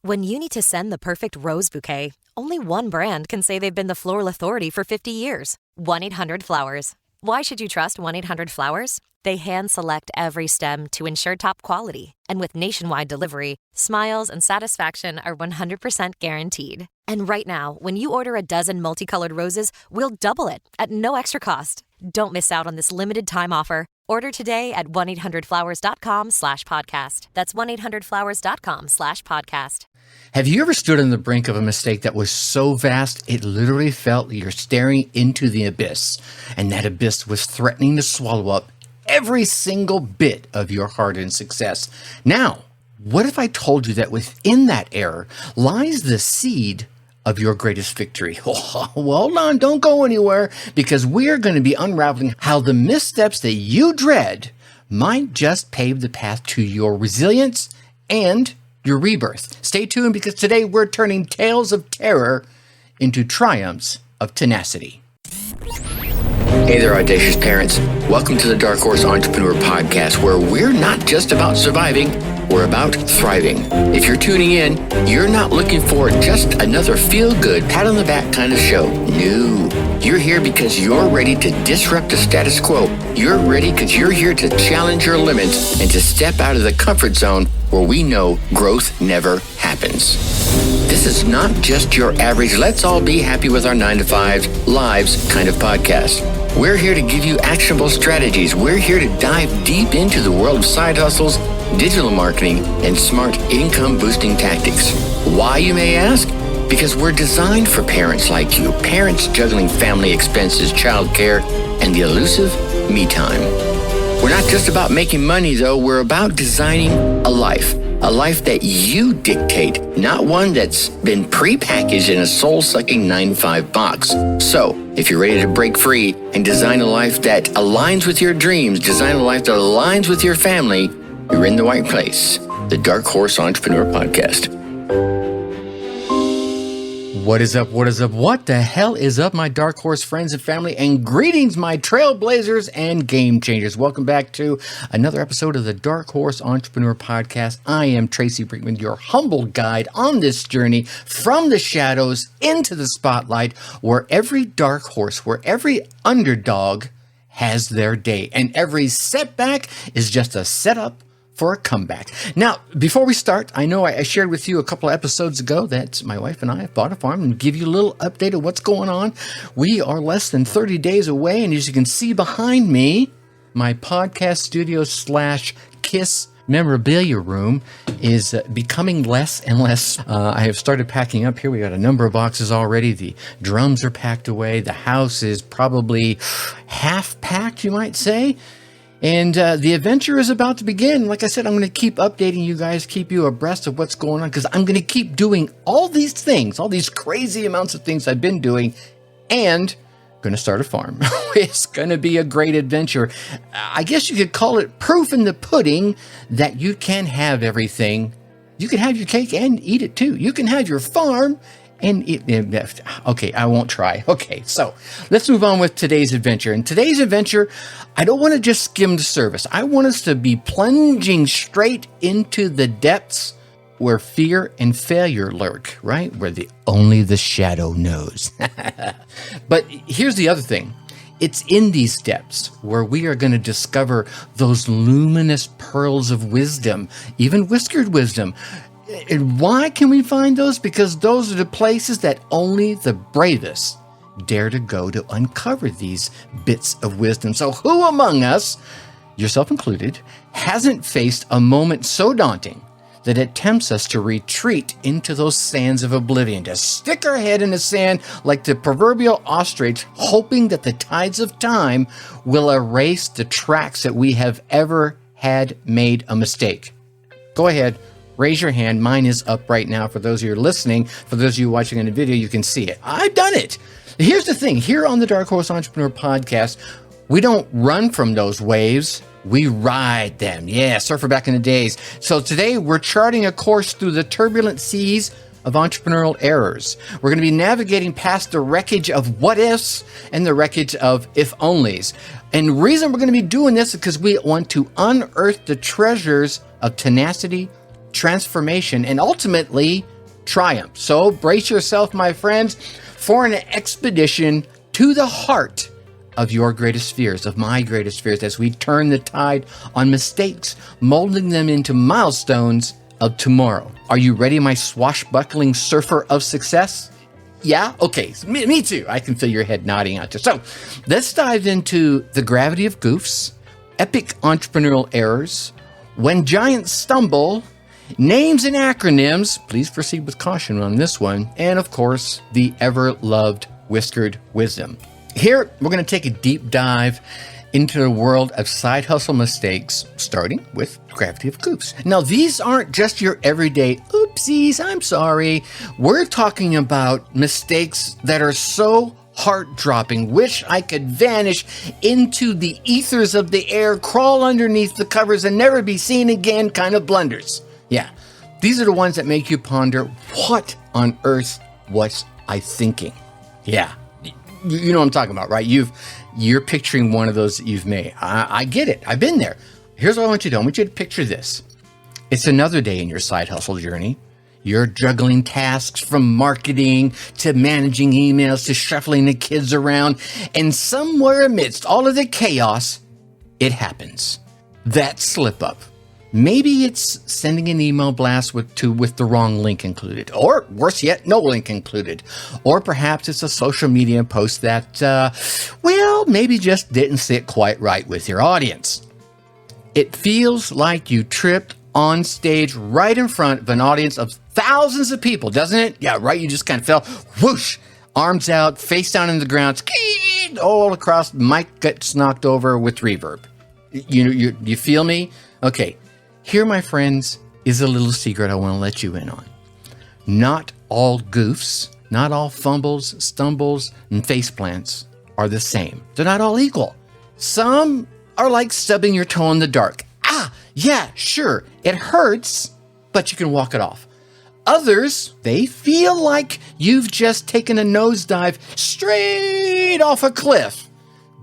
When you need to send the perfect rose bouquet, only one brand can say they've been the floral authority for 50 years. 1-800-Flowers. Why should you trust 1-800-Flowers? They hand-select every stem to ensure top quality. And with nationwide delivery, smiles and satisfaction are 100% guaranteed. And right now, when you order a dozen multicolored roses, we'll double it at no extra cost. Don't miss out on this limited time offer. Order today at 1-800-Flowers.com/podcast. That's 1-800-Flowers.com/podcast. Have you ever stood on the brink of a mistake that was so vast it literally felt you're staring into the abyss, and that abyss was threatening to swallow up every single bit of your hard-earned success? Now, what if I told you that within that error lies the seed of your greatest victory? Well, hold on, don't go anywhere, because we're going to be unraveling how the missteps that you dread might just pave the path to your resilience and your rebirth. Stay tuned, because today we're turning tales of terror into triumphs of tenacity. Hey there, audacious parents. Welcome to the Dark Horse Entrepreneur Podcast, where we're not just about surviving, we're about thriving. If you're tuning in, you're not looking for just another feel-good, pat-on-the-back kind of show. No. You're here because you're ready to disrupt the status quo. You're ready because you're here to challenge your limits and to step out of the comfort zone where we know growth never happens. This is not just your average, let's all be happy with our 9-to-5 lives kind of podcast. We're here to give you actionable strategies. We're here to dive deep into the world of side hustles, digital marketing, and smart income-boosting tactics. Why, you may ask? Because we're designed for parents like you, parents juggling family expenses, childcare, and the elusive me time. We're not just about making money, though. We're about designing a life that you dictate, not one that's been prepackaged in a soul-sucking 9-to-5 box. So, if you're ready to break free and design a life that aligns with your dreams, design a life that aligns with your family, you're in the right place. The Dark Horse Entrepreneur Podcast. What is up? What is up? What the hell is up, my Dark Horse friends and family? And greetings, my trailblazers and game changers. Welcome back to another episode of the Dark Horse Entrepreneur Podcast. I am Tracy Brinkman, your humble guide on this journey from the shadows into the spotlight, where every dark horse, where every underdog has their day, and every setback is just a setup for a comeback. Now, before we start, I know I shared with you a couple of episodes ago that my wife and I have bought a farm, and give you a little update of what's going on. We are less than 30 days away, and as you can see behind me, my podcast studio / KISS memorabilia room is becoming less and less. I have started packing up here. We got a number of boxes already. The drums are packed away. The house is probably half packed, you might say. And the adventure is about to begin. Like I said, I'm going to keep updating you guys, keep you abreast of what's going on, because I'm going to keep doing all these things, all these crazy amounts of things I've been doing, and going to start a farm. It's going to be a great adventure. I guess you could call it proof in the pudding that you can have everything. You can have your cake and eat it too. You can have your farm and eat. Okay, I won't try. Okay, so let's move on with today's adventure. And today's adventure, I don't want to just skim the surface. I want us to be plunging straight into the depths where fear and failure lurk, right? Where only the shadow knows. But here's the other thing. It's in these depths where we are going to discover those luminous pearls of wisdom, even whiskered wisdom. And why can we find those? Because those are the places that only the bravest dare to go to uncover these bits of wisdom. So who among us, yourself included, hasn't faced a moment so daunting that it tempts us to retreat into those sands of oblivion, to stick our head in the sand like the proverbial ostrich, hoping that the tides of time will erase the tracks that we have ever had made a mistake? Go ahead, raise your hand. Mine is up right now. For those of you listening, for those of you watching on the video, you can see it. I've done it. Here's the thing. Here on the Dark Horse Entrepreneur Podcast, we don't run from those waves. We ride them. Yeah, surfer back in the days. So today we're charting a course through the turbulent seas of entrepreneurial errors. We're going to be navigating past the wreckage of what ifs and the wreckage of if onlys. And the reason we're going to be doing this is because we want to unearth the treasures of tenacity, transformation, and ultimately triumph. So brace yourself, my friends, for an expedition to the heart of your greatest fears, of my greatest fears, as we turn the tide on mistakes, molding them into milestones of tomorrow. Are you ready, my swashbuckling surfer of success? Yeah? Okay, me too. I can feel your head nodding out there. So let's dive into the gravity of goofs, epic entrepreneurial errors, when giants stumble, names and acronyms, please proceed with caution on this one, and of course, the ever-loved whiskered wisdom. Here, we're going to take a deep dive into the world of side hustle mistakes, starting with gravity of goofs. Now, these aren't just your everyday oopsies, I'm sorry. We're talking about mistakes that are so heart-dropping, wish I could vanish into the ethers of the air, crawl underneath the covers, and never be seen again kind of blunders. Yeah, these are the ones that make you ponder, what on earth was I thinking? Yeah. You know what I'm talking about, right? You're picturing one of those that you've made. I get it. I've been there. Here's what I want you to do. I want you to picture this. It's another day in your side hustle journey. You're juggling tasks from marketing to managing emails to shuffling the kids around. And somewhere amidst all of the chaos, it happens. That slip up. Maybe it's sending an email blast with the wrong link included, or worse yet, no link included. Or perhaps it's a social media post that, maybe just didn't sit quite right with your audience. It feels like you tripped on stage right in front of an audience of thousands of people, doesn't it? Yeah, right. You just kind of fell, whoosh, arms out, face down in the ground, skeed, all across, mic gets knocked over with reverb. You feel me? Okay. Here, my friends, is a little secret I want to let you in on. Not all goofs, not all fumbles, stumbles, and faceplants are the same. They're not all equal. Some are like stubbing your toe in the dark. Yeah, sure, it hurts, but you can walk it off. Others, they feel like you've just taken a nosedive straight off a cliff.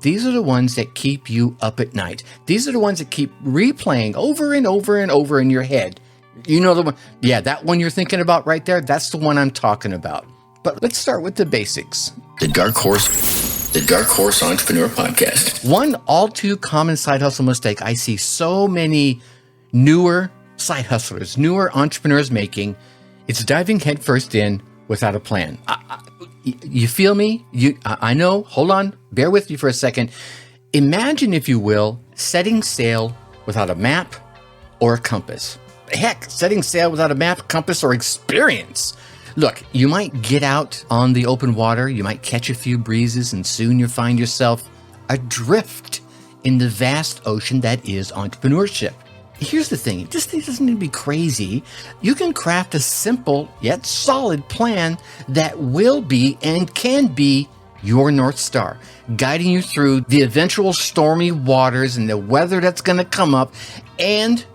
These are the ones that keep you up at night. These are the ones that keep replaying over and over and over in your head. You know the one? Yeah, that one you're thinking about right there, that's the one I'm talking about. But let's start with the basics. The Dark Horse Entrepreneur Podcast. One all too common side hustle mistake I see so many newer side hustlers, newer entrepreneurs making, it's diving headfirst in without a plan. You feel me? I know. Hold on. Bear with me for a second. Imagine, if you will, setting sail without a map or a compass. Heck, setting sail without a map, compass, or experience. Look, you might get out on the open water, you might catch a few breezes, and soon you'll find yourself adrift in the vast ocean that is entrepreneurship. Here's the thing, this thing doesn't need to be crazy. You can craft a simple yet solid plan that will be and can be your North Star, guiding you through the eventual stormy waters and the weather that's going to come up, and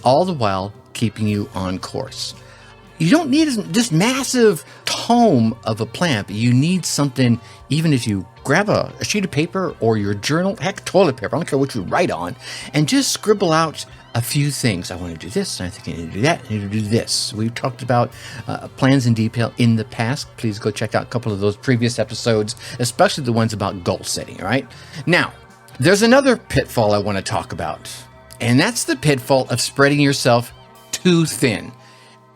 all the while keeping you on course. You don't need this massive tome of a plan, but you need something, even if you grab a sheet of paper or your journal, heck, toilet paper, I don't care what you write on, and just scribble out a few things. I want to do this, and I think I need to do that, I need to do this. We've talked about plans in detail in the past. Please go check out a couple of those previous episodes, especially the ones about goal setting, all right? Now, there's another pitfall I want to talk about, and that's the pitfall of spreading yourself too thin.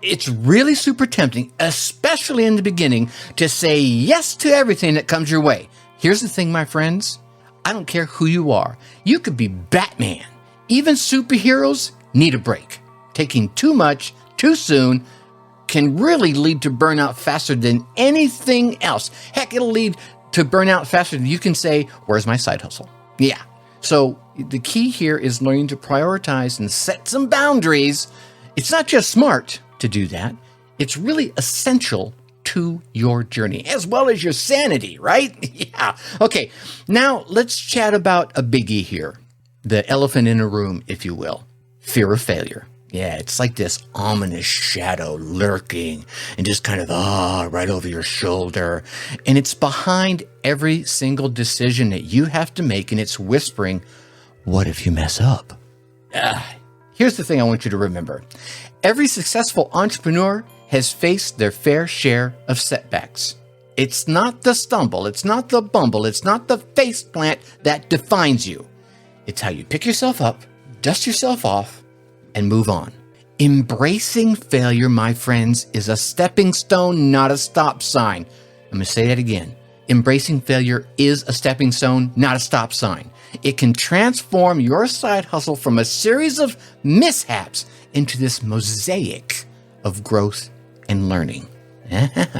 It's really super tempting, especially in the beginning, to say yes to everything that comes your way. Here's the thing, my friends. I don't care who you are. You could be Batman. Even superheroes need a break. Taking too much, too soon, can really lead to burnout faster than anything else. Heck, it'll lead to burnout faster than you can say, where's my side hustle? Yeah. So the key here is learning to prioritize and set some boundaries. It's not just smart to do that. It's really essential to your journey, as well as your sanity, right? Yeah. Okay, now let's chat about a biggie here. The elephant in the room, if you will. Fear of failure. Yeah, it's like this ominous shadow lurking and just kind of, right over your shoulder. And it's behind every single decision that you have to make, and it's whispering, what if you mess up? Here's the thing I want you to remember. Every successful entrepreneur has faced their fair share of setbacks. It's not the stumble, it's not the bumble, it's not the faceplant that defines you. It's how you pick yourself up, dust yourself off, and move on. Embracing failure, my friends, is a stepping stone, not a stop sign. I'm going to say that again. Embracing failure is a stepping stone, not a stop sign. It can transform your side hustle from a series of mishaps into this mosaic of growth and learning.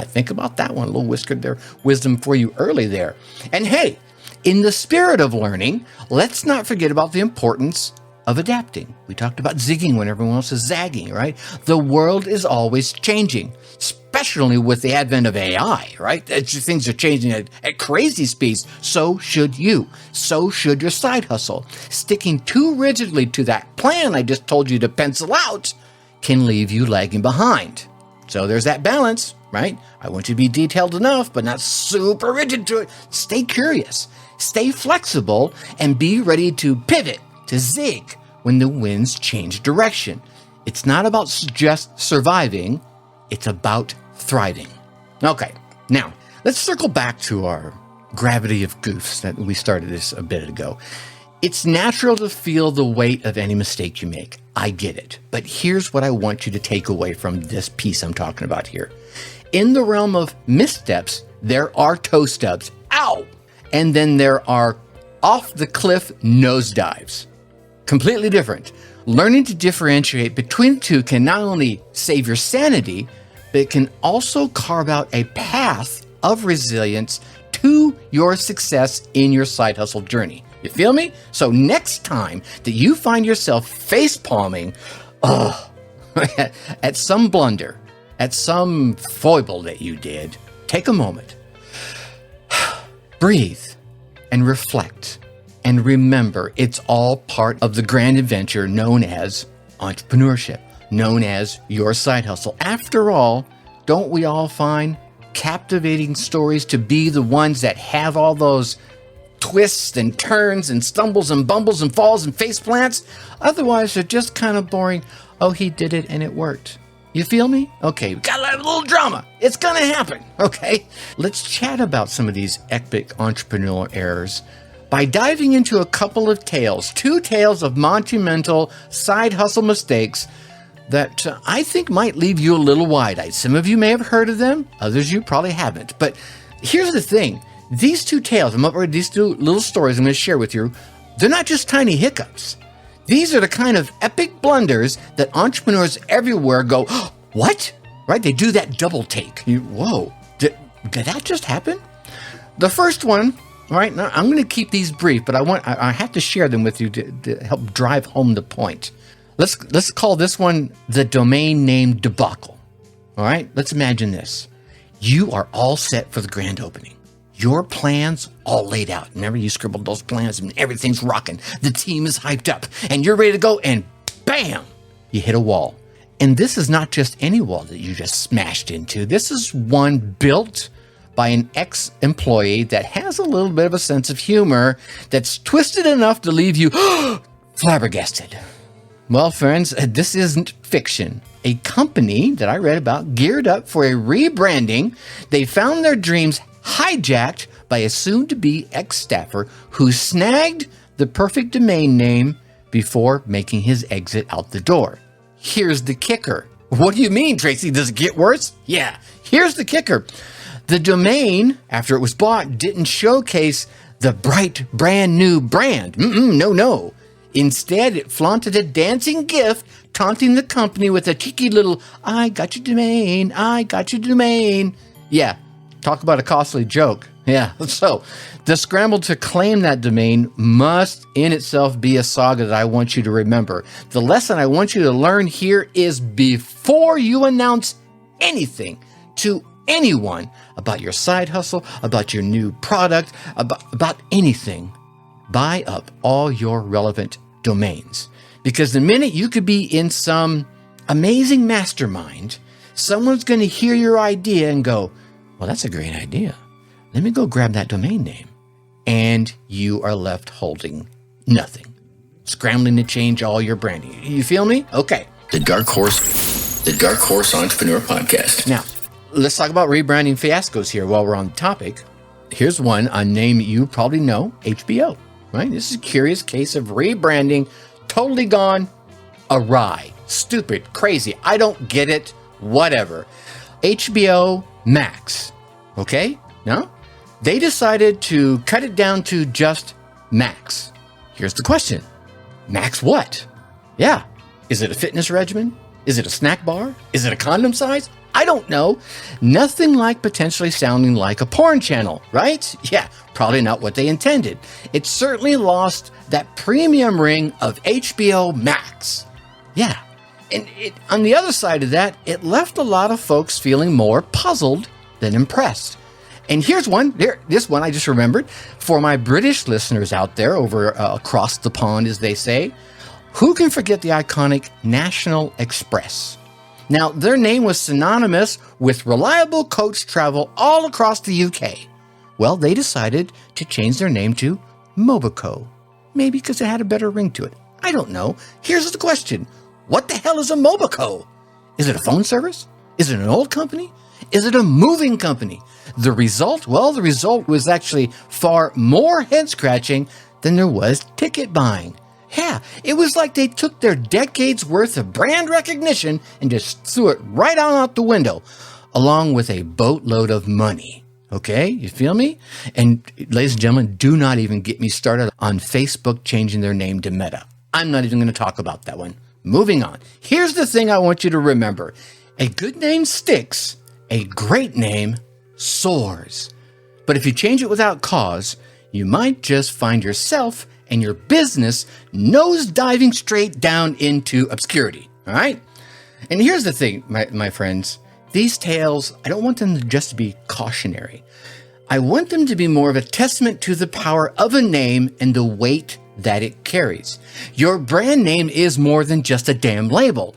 Think about that one. A little whiskered there, wisdom for you early there. And hey, in the spirit of learning, let's not forget about the importance of adapting. We talked about zigging when everyone else is zagging, right? The world is always changing, especially with the advent of AI, right? Things are changing at crazy speeds. So should you. So should your side hustle. Sticking too rigidly to that plan I just told you to pencil out can leave you lagging behind. So there's that balance, right? I want you to be detailed enough, but not super rigid to it. Stay curious, stay flexible, and be ready to pivot, to zig when the winds change direction. It's not about just surviving, it's about thriving. Okay, now let's circle back to our gravity of goofs that we started this a bit ago. It's natural to feel the weight of any mistake you make. I get it. But here's what I want you to take away from this piece I'm talking about here. In the realm of missteps, there are toe stubs. Ow! And then there are off the cliff nosedives. Completely different. Learning to differentiate between the two can not only save your sanity, but it can also carve out a path of resilience to your success in your side hustle journey. You feel me? So next time that you find yourself face-palming at some blunder, at some foible that you did, take a moment, breathe, and reflect. And remember, it's all part of the grand adventure known as entrepreneurship, known as your side hustle. After all, don't we all find captivating stories to be the ones that have all those twists and turns and stumbles and bumbles and falls and face plants? Otherwise, they're just kind of boring. Oh, he did it and it worked. You feel me? Okay, we got a little drama. It's gonna happen, okay? Let's chat about some of these epic entrepreneurial errors by diving into a couple of tales, two tales of monumental side hustle mistakes that I think might leave you a little wide-eyed. Some of you may have heard of them, others you probably haven't. But here's the thing. These two tales, these two little stories I'm going to share with you, they're not just tiny hiccups. These are the kind of epic blunders that entrepreneurs everywhere go, oh, what? Right? They do that double take. Whoa, did that just happen? The first one, all right, now I'm going to keep these brief, but I have to share them with you to help drive home the point. Let's call this one the domain name debacle. All right, let's imagine this. You are all set for the grand opening. Your plans all laid out. Remember, you scribbled those plans and everything's rocking. The team is hyped up and you're ready to go, and bam, you hit a wall. And this is not just any wall that you just smashed into. This is one built by an ex-employee that has a little bit of a sense of humor that's twisted enough to leave you flabbergasted. Well, friends, this isn't fiction. A company that I read about geared up for a rebranding. They found their dreams hijacked by a soon-to-be ex-staffer who snagged the perfect domain name before making his exit out the door. Here's the kicker. What do you mean, Tracy? Does it get worse? Yeah, here's the kicker. The domain, after it was bought, didn't showcase the bright, brand new brand. No. Instead, it flaunted a dancing GIF, taunting the company with a cheeky little, I got your domain, I got your domain. Yeah, talk about a costly joke. Yeah, so the scramble to claim that domain must in itself be a saga that I want you to remember. The lesson I want you to learn here is before you announce anything to anyone about your side hustle, about your new product, about anything, buy up all your relevant domains. Because the minute you could be in some amazing mastermind, someone's going to hear your idea and go, well, that's a great idea. Let me go grab that domain name. And you are left holding nothing, scrambling to change all your branding. You feel me? Okay. The dark horse the Dark Horse Entrepreneur Podcast. Now, let's talk about rebranding fiascos here while we're on the topic. Here's one, a name you probably know, HBO, right? This is a curious case of rebranding, totally gone awry, stupid, crazy. I don't get it, whatever. HBO Max, okay? No? They decided to cut it down to just Max. Here's the question. Max what? Yeah. Is it a fitness regimen? Is it a snack bar? Is it a condom size? I don't know. Nothing like potentially sounding like a porn channel, right? Yeah, probably not what they intended. It certainly lost that premium ring of HBO Max. Yeah. And on the other side of that, it left a lot of folks feeling more puzzled than impressed. And here's one, this one I just remembered, for my British listeners out there over across the pond, as they say. Who can forget the iconic National Express? Now, their name was synonymous with reliable coach travel all across the UK. Well, they decided to change their name to Mobico. Maybe because it had a better ring to it. I don't know. Here's the question. What the hell is a Mobico? Is it a phone service? Is it an old company? Is it a moving company? The result? Well, the result was actually far more head-scratching than there was ticket buying. Yeah, it was like they took their decades worth of brand recognition and just threw it right out the window, along with a boatload of money. Okay, you feel me? And ladies and gentlemen, do not even get me started on Facebook changing their name to Meta. I'm not even going to talk about that one. Moving on. Here's the thing I want you to remember. A good name sticks. A great name soars. But if you change it without cause, you might just find yourself and your business nose diving straight down into obscurity. All right? And here's the thing, my friends. These tales, I don't want them to just be cautionary. I want them to be more of a testament to the power of a name and the weight that it carries. Your brand name is more than just a damn label.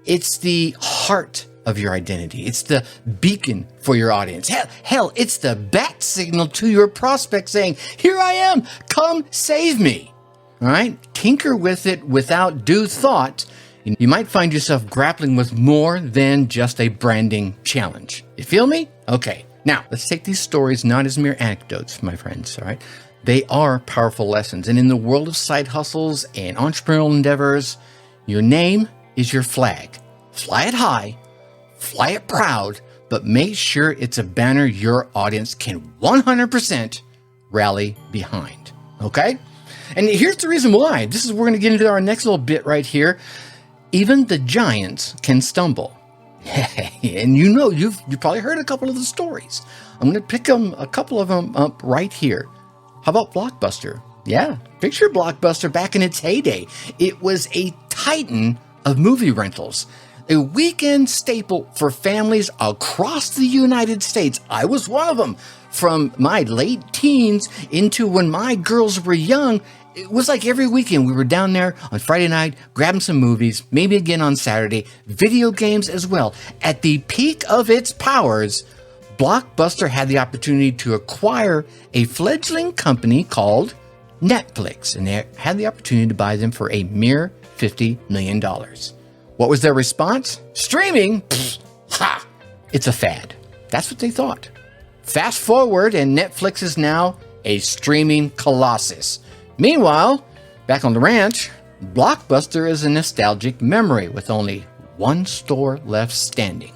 It's the heart of your identity. It's the beacon for your audience. Hell, it's the bat signal to your prospect saying, here I am, come save me. All right? Tinker with it without due thought. You might find yourself grappling with more than just a branding challenge. You feel me? Okay. Now, let's take these stories not as mere anecdotes, my friends. All right? They are powerful lessons. And in the world of side hustles and entrepreneurial endeavors, your name is your flag. Fly it high. Fly it proud, but make sure it's a banner your audience can 100% rally behind. Okay? And here's the reason why. We're going to get into our next little bit right here. Even the giants can stumble. And you've probably heard a couple of the stories. I'm going to pick a couple of them up right here. How about Blockbuster? Yeah, picture Blockbuster back in its heyday. It was a titan of movie rentals. A weekend staple for families across the United States. I was one of them. From my late teens into when my girls were young, it was like every weekend we were down there on Friday night, grabbing some movies, maybe again on Saturday, video games as well. At the peak of its powers, Blockbuster had the opportunity to acquire a fledgling company called Netflix, and they had the opportunity to buy them for a mere $50 million. What was their response? Streaming? Pfft, ha! It's a fad. That's what they thought. Fast forward, and Netflix is now a streaming colossus. Meanwhile, back on the ranch, Blockbuster is a nostalgic memory with only one store left standing.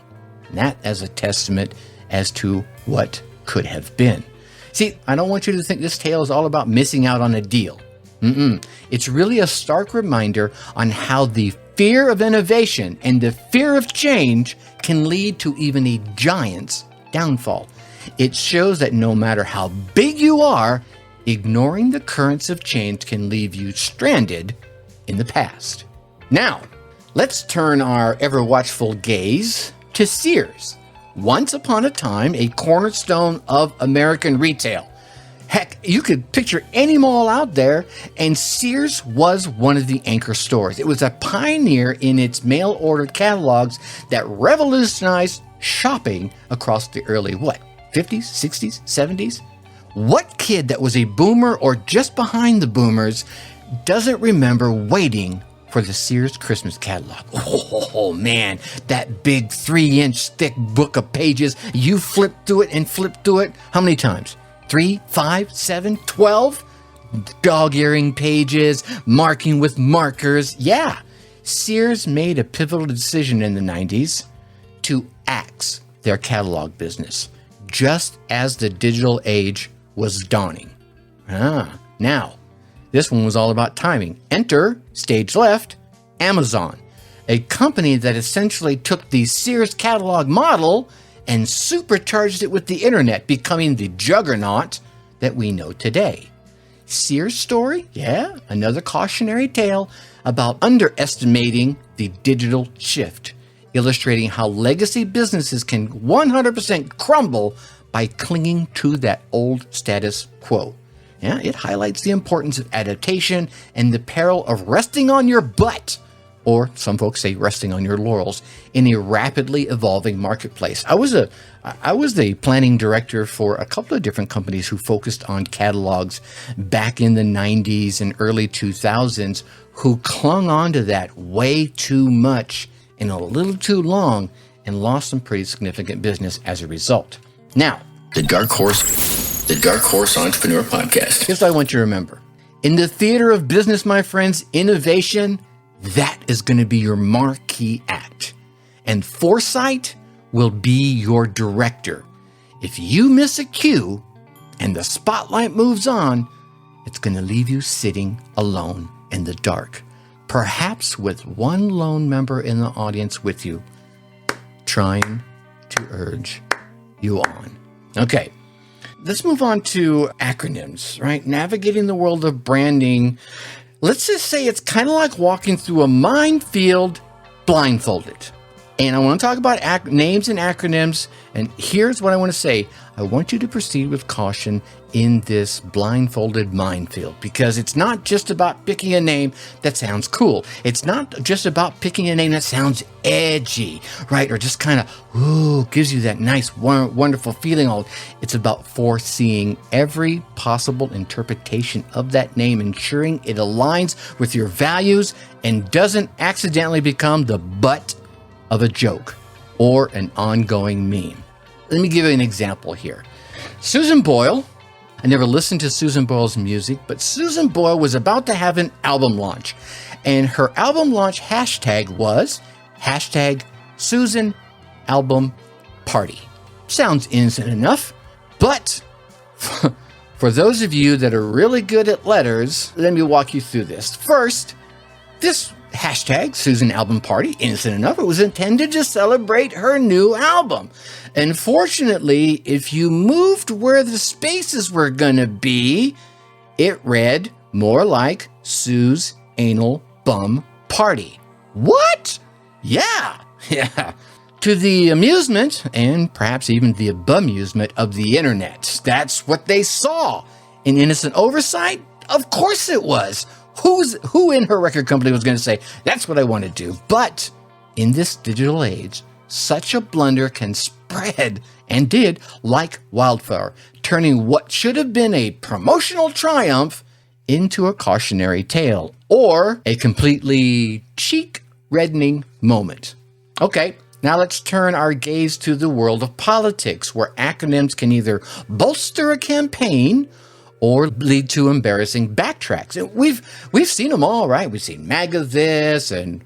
And that as a testament as to what could have been. See, I don't want you to think this tale is all about missing out on a deal. It's really a stark reminder on how the fear of innovation and the fear of change can lead to even a giant's downfall. It shows that no matter how big you are, ignoring the currents of change can leave you stranded in the past. Now, let's turn our ever-watchful gaze to Sears. Once upon a time, a cornerstone of American retail. Heck, you could picture any mall out there, and Sears was one of the anchor stores. It was a pioneer in its mail-order catalogs that revolutionized shopping across the early, 50s, 60s, 70s? What kid that was a boomer or just behind the boomers doesn't remember waiting for the Sears Christmas catalog. Oh man, that big 3-inch thick book of pages. You flip through it and flip through it. How many times? 3, 5, 7, 12? Dog-earing pages, marking with markers. Yeah, Sears made a pivotal decision in the 90s to axe their catalog business, just as the digital age was dawning. Now, this one was all about timing. Enter, stage left, Amazon, a company that essentially took the Sears catalog model and supercharged it with the internet, becoming the juggernaut that we know today. Sears story? Yeah, another cautionary tale about underestimating the digital shift, illustrating how legacy businesses can 100% crumble by clinging to that old status quo. Yeah, it highlights the importance of adaptation and the peril of resting on your butt, or some folks say resting on your laurels, in a rapidly evolving marketplace. I was the planning director for a couple of different companies who focused on catalogs back in the 90s and early 2000s, who clung on to that way too much and a little too long and lost some pretty significant business as a result. Now, The Dark Horse Entrepreneur Podcast. here's what I want you to remember. In the theater of business, my friends, innovation, that is going to be your marquee act. And foresight will be your director. If you miss a cue and the spotlight moves on, it's going to leave you sitting alone in the dark, perhaps with one lone member in the audience with you, trying to urge you on. Okay, let's move on to acronyms, right? Navigating the world of branding. Let's just say it's kind of like walking through a minefield blindfolded. And I want to talk about names and acronyms. And here's what I want to say. I want you to proceed with caution in this blindfolded minefield, because it's not just about picking a name that sounds cool. It's not just about picking a name that sounds edgy, right? Or just kind of, gives you that nice, wonderful feeling. It's about foreseeing every possible interpretation of that name, ensuring it aligns with your values and doesn't accidentally become the butt of a joke or an ongoing meme. Let me give you an example here. Susan Boyle, I never listened to Susan Boyle's music, but Susan Boyle was about to have an album launch. And her album launch hashtag was #Susan Album Party. Sounds innocent enough, but for those of you that are really good at letters, let me walk you through this. First, this hashtag Susan Album Party, innocent enough, it was intended to celebrate her new album. Unfortunately, if you moved where the spaces were gonna be, it read more like Sue's Anal Bum Party. What? Yeah. To the amusement, and perhaps even the bemusement of the internet. That's what they saw. An innocent oversight? Of course it was. Who in her record company was going to say, that's what I want to do? But in this digital age, such a blunder can spread, and did, like wildfire, turning what should have been a promotional triumph into a cautionary tale, or a completely cheek-reddening moment. Okay, now let's turn our gaze to the world of politics, where acronyms can either bolster a campaign or lead to embarrassing backtracks. And we've seen them all, right? We've seen MAGA this and,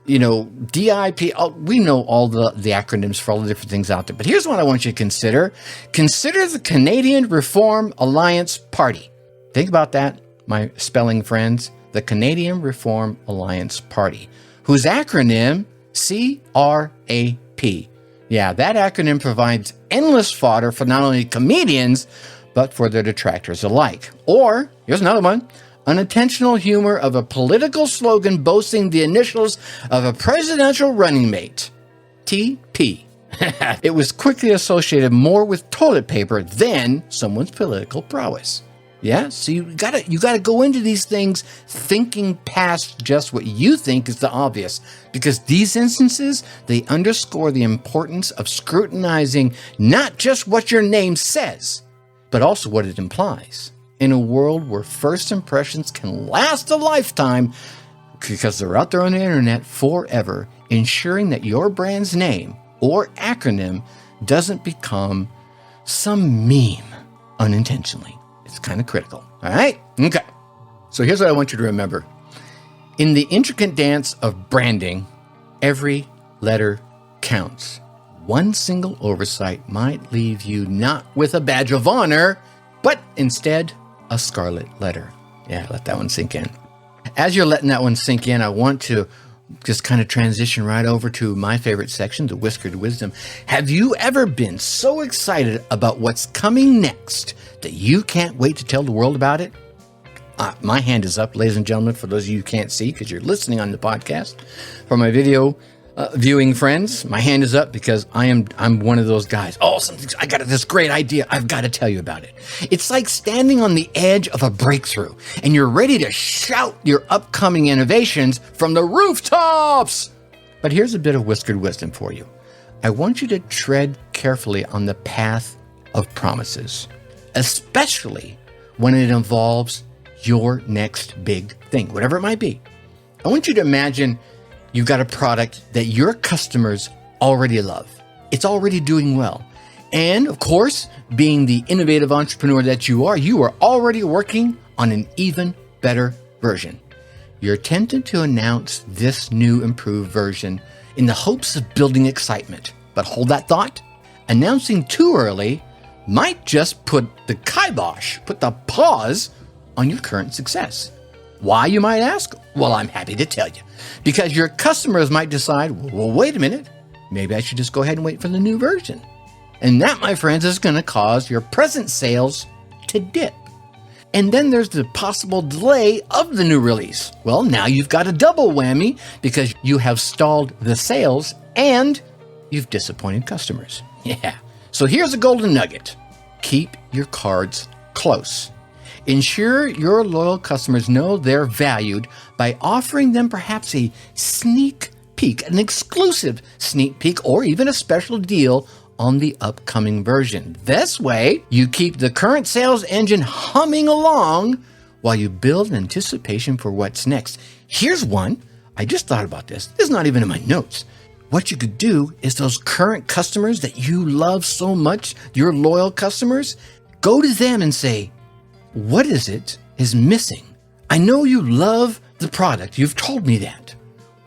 DIP. We know all the acronyms for all the different things out there. But here's what I want you to consider. Consider the Canadian Reform Alliance Party. Think about that, my spelling friends. The Canadian Reform Alliance Party, whose acronym, CRAP. Yeah, that acronym provides endless fodder for not only comedians, but for their detractors alike. Or, here's another one, unintentional humor of a political slogan boasting the initials of a presidential running mate, TP. It was quickly associated more with toilet paper than someone's political prowess. Yeah, so you gotta go into these things thinking past just what you think is the obvious, because these instances, they underscore the importance of scrutinizing not just what your name says, but also what it implies. In a world where first impressions can last a lifetime, because they're out there on the internet forever, ensuring that your brand's name or acronym doesn't become some meme unintentionally. It's kind of critical. All right? Okay. So here's what I want you to remember. In the intricate dance of branding, every letter counts. One single oversight might leave you not with a badge of honor, but instead a scarlet letter. Yeah, let that one sink in. As you're letting that one sink in, I want to just kind of transition right over to my favorite section, the Whiskered Wisdom. Have you ever been so excited about what's coming next that you can't wait to tell the world about it? My hand is up, ladies and gentlemen, for those of you who can't see because you're listening on the podcast. For my video viewing friends, my hand is up because I'm one of those guys. Oh, I got this great idea. I've got to tell you about it. It's like standing on the edge of a breakthrough and you're ready to shout your upcoming innovations from the rooftops. But here's a bit of whiskered wisdom for you. I want you to tread carefully on the path of promises, especially when it involves your next big thing, whatever it might be. I want you to imagine you've got a product that your customers already love. It's already doing well. And of course, being the innovative entrepreneur that you are already working on an even better version. You're tempted to announce this new improved version in the hopes of building excitement. But hold that thought. Announcing too early might just put the kibosh, put the pause on your current success. Why, you might ask? Well, I'm happy to tell you. Because your customers might decide, well, wait a minute, maybe I should just go ahead and wait for the new version. And that, my friends, is going to cause your present sales to dip. And then there's the possible delay of the new release. Well, now you've got a double whammy because you have stalled the sales and you've disappointed customers. Yeah. So here's a golden nugget. Keep your cards close. Ensure your loyal customers know they're valued by offering them perhaps a sneak peek, an exclusive sneak peek, or even a special deal on the upcoming version. This way, you keep the current sales engine humming along while you build anticipation for what's next. Here's one. I just thought about this. This is not even in my notes. What you could do is those current customers that you love so much, your loyal customers, go to them and say, what is missing? I know you love the product. You've told me that.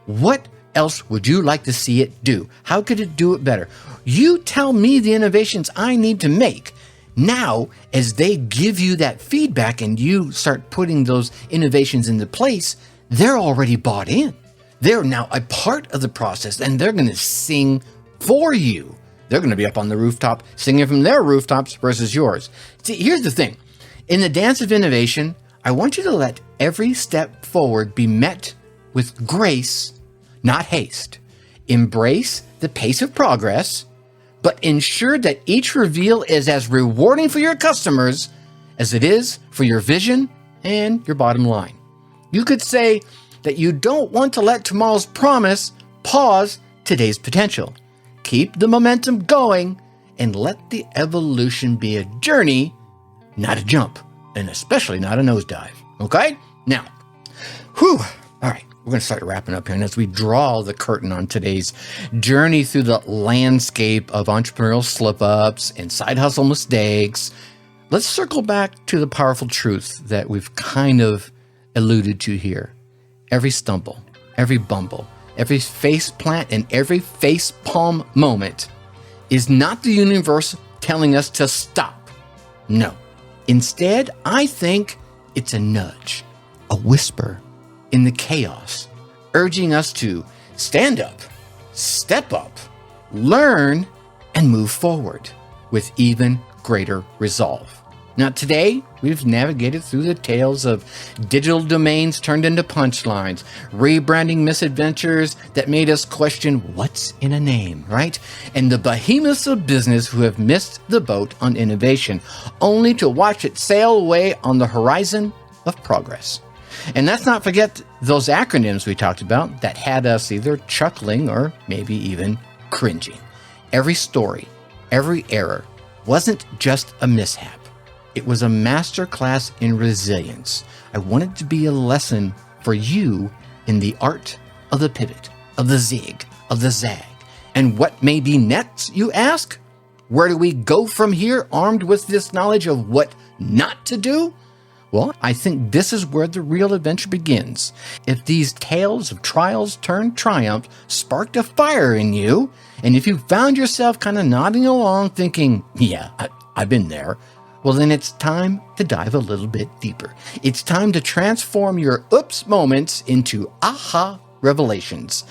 What else would you like to see it do? How could it do it better? You tell me the innovations I need to make. Now, as they give you that feedback and you start putting those innovations into place, they're already bought in. They're now a part of the process and they're going to sing for you. They're going to be up on the rooftop singing from their rooftops versus yours. See, here's the thing. In the dance of innovation, I want you to let every step forward be met with grace, not haste. Embrace the pace of progress, but ensure that each reveal is as rewarding for your customers as it is for your vision and your bottom line. You could say that you don't want to let tomorrow's promise pause today's potential. Keep the momentum going and let the evolution be a journey, not a jump, and especially not a nosedive. Okay? Now, all right, we're going to start wrapping up here. And as we draw the curtain on today's journey through the landscape of entrepreneurial slip-ups and side hustle mistakes, let's circle back to the powerful truth that we've kind of alluded to here. Every stumble, every bumble, every face plant, and every face palm moment is not the universe telling us to stop. No. Instead, I think it's a nudge, a whisper in the chaos, urging us to stand up, step up, learn, and move forward with even greater resolve. Now, today, we've navigated through the tales of digital domains turned into punchlines, rebranding misadventures that made us question what's in a name, right? And the behemoths of business who have missed the boat on innovation, only to watch it sail away on the horizon of progress. And let's not forget those acronyms we talked about that had us either chuckling or maybe even cringing. Every story, every error wasn't just a mishap. It was a masterclass in resilience. I want it to be a lesson for you in the art of the pivot, of the zig, of the zag. And what may be next, you ask? Where do we go from here armed with this knowledge of what not to do? Well, I think this is where the real adventure begins. If these tales of trials turned triumph sparked a fire in you, and if you found yourself kind of nodding along thinking, yeah, I've been there, well, then it's time to dive a little bit deeper. It's time to transform your oops moments into aha revelations.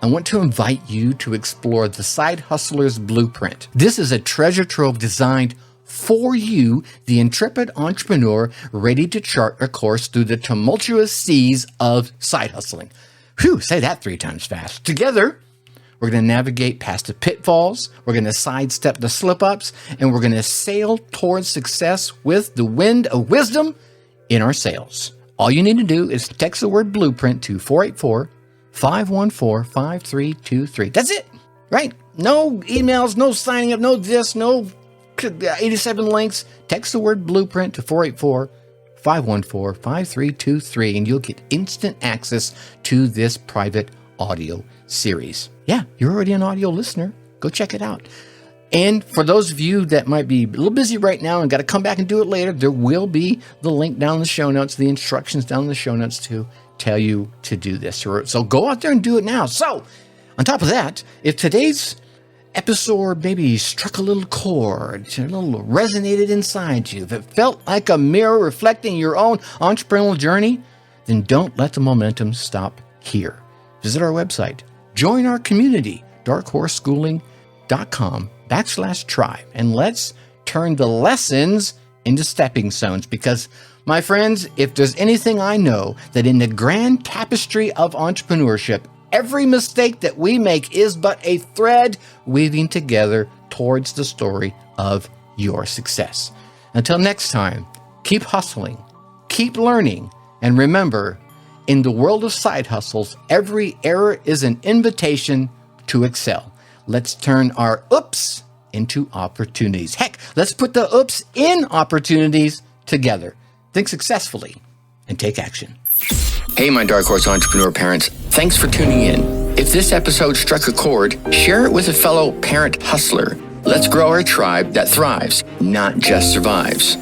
I want to invite you to explore the Side Hustler's Blueprint. This is a treasure trove designed for you, the intrepid entrepreneur ready to chart a course through the tumultuous seas of side hustling. Whew, say that 3 times fast. Together, we're going to navigate past the pitfalls, we're going to sidestep the slip-ups, and we're going to sail towards success with the wind of wisdom in our sails. All you need to do is text the word blueprint to 484-514-5323. That's it, right? No emails, no signing up, no this, no 87 links. Text the word blueprint to 484-514-5323 and you'll get instant access to this private audio series. Yeah, you're already an audio listener. Go check it out. And for those of you that might be a little busy right now and got to come back and do it later, there will be the link down in the show notes, the instructions down in the show notes to tell you to do this. So go out there and do it now. So on top of that, if today's episode maybe struck a little chord, a little resonated inside you, if it felt like a mirror reflecting your own entrepreneurial journey, then don't let the momentum stop here. Visit our website, join our community, darkhorseschooling.com/tribe, and let's turn the lessons into stepping stones. Because, my friends, if there's anything I know, that in the grand tapestry of entrepreneurship, every mistake that we make is but a thread weaving together towards the story of your success. Until next time, keep hustling, keep learning, and remember, in the world of side hustles, every error is an invitation to excel. Let's turn our oops into opportunities. Heck, let's put the oops in opportunities together. Think successfully and take action. Hey, my Dark Horse entrepreneur parents, thanks for tuning in. If this episode struck a chord, share it with a fellow parent hustler. Let's grow our tribe that thrives, not just survives.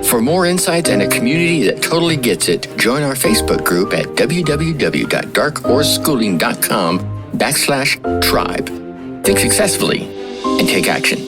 For more insights and a community that totally gets it, join our Facebook group at www.darkhorseschooling.com/tribe. Think successfully and take action.